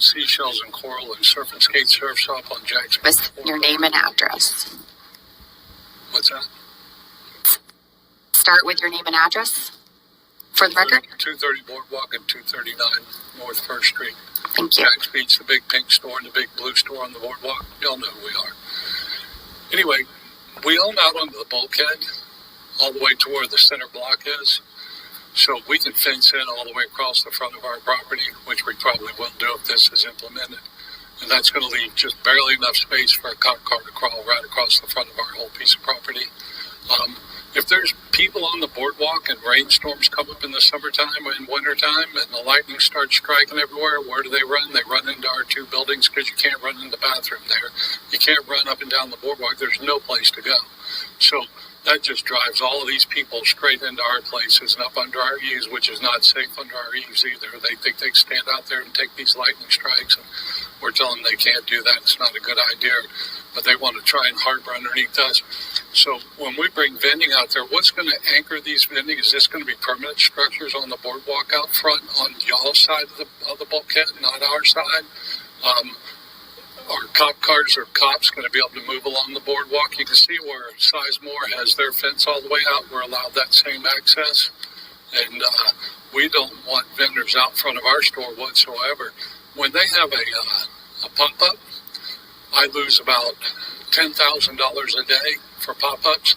Seashells and Coral and Surf and Skate Surf Shop on Jacksonville. With your name and address. What's that? Start with your name and address for the record. 230 Boardwalk and 239 North 1st Street. Thank you. Jack's Beach, the big pink store and the big blue store on the boardwalk. Y'all know who we are. Anyway, we own out onto the bulkhead all the way to where the center block is. So we can fence in all the way across the front of our property, which we probably will do if this is implemented. And that's going to leave just barely enough space for a cop car to crawl right across the front of our whole piece of property. If there's people on the boardwalk and rainstorms come up in the summertime and wintertime and the lightning starts striking everywhere, where do they run? They run into our two buildings because you can't run in the bathroom there. You can't run up and down the boardwalk. There's no place to go. So that just drives all of these people straight into our places and up under our eaves, which is not safe under our eaves either. They think they can stand out there and take these lightning strikes, and we're telling them they can't do that. It's not a good idea, but they want to try and harbor underneath us. So when we bring vending out there, what's going to anchor these vending? Is this going to be permanent structures on the boardwalk out front on y'all's side of the bulkhead, not our side? Are cop cars or cops going to be able to move along the boardwalk? You can see where Sizemore has their fence all the way out. We're allowed that same access. And we don't want vendors out front of our store whatsoever. When they have a pop-up, I lose about $10,000 a day for pop-ups.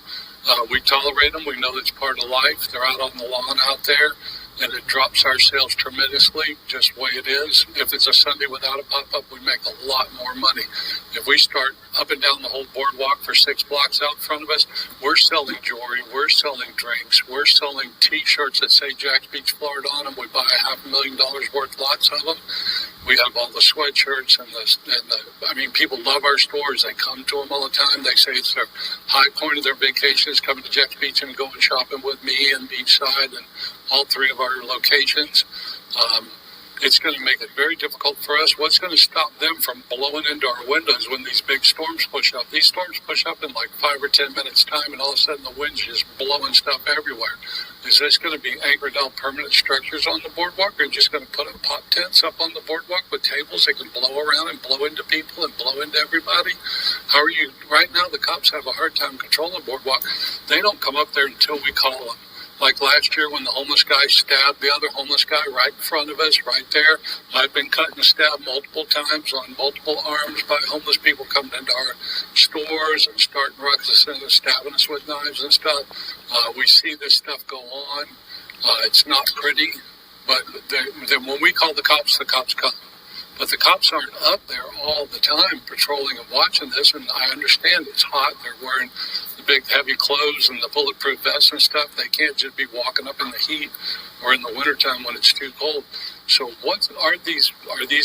We tolerate them. We know it's part of life. They're out on the lawn out there. And it drops our sales tremendously, just the way it is. If it's a Sunday without a pop-up, we make a lot more money. If we start up and down the whole boardwalk for 6 blocks out in front of us, we're selling jewelry, we're selling drinks, we're selling T-shirts that say Jack's Beach, Florida on them. We buy $500,000 worth, lots of them. We have all the sweatshirts and people love our stores. They come to them all the time. They say it's their high point of their vacation is coming to Jack's Beach and going shopping with me and Beachside and all 3 of our locations. It's going to make it very difficult for us. What's going to stop them from blowing into our windows when these big storms push up? These storms push up in like 5 or 10 minutes time, and all of a sudden the wind's just blowing stuff everywhere. Is this going to be anchored down permanent structures on the boardwalk, or just going to put up pop tents up on the boardwalk with tables that can blow around and blow into people and blow into everybody? How are you? Right now the cops have a hard time controlling the boardwalk. They don't come up there until we call them. Like last year when the homeless guy stabbed the other homeless guy right in front of us, right there. I've been cut and stabbed multiple times on multiple arms by homeless people coming into our stores and starting ruckus and stabbing us with knives and stuff. We see this stuff go on. It's not pretty, but then when we call the cops come. But the cops aren't up there all the time patrolling and watching this, and I understand it's hot. They're wearing the big heavy clothes and the bulletproof vests and stuff. They can't just be walking up in the heat or in the wintertime when it's too cold. So what are these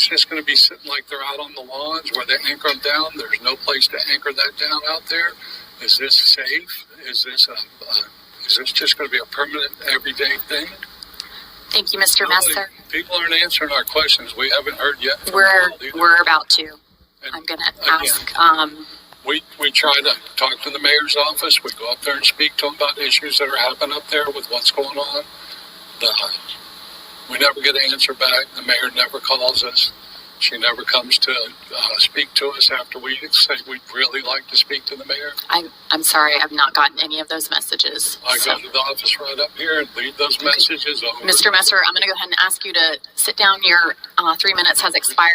just going to be sitting like they're out on the lawns where they anchor them down? There's no place to anchor that down out there. Is this safe? Is this just going to be a permanent everyday thing? Thank you, Mr. Messer. People aren't answering our questions. We haven't heard yet. We're about to. And I'm going to ask. We try to talk to the mayor's office. We go up there and speak to them about issues that are happening up there with what's going on. We never get an answer back. The mayor never calls us. She never comes to speak to us after we say we'd really like to speak to the mayor. I'm sorry, I've not gotten any of those messages. I go to the office right up here and leave those messages over. Mr. Messer, I'm going to go ahead and ask you to sit down. Your 3 minutes has expired.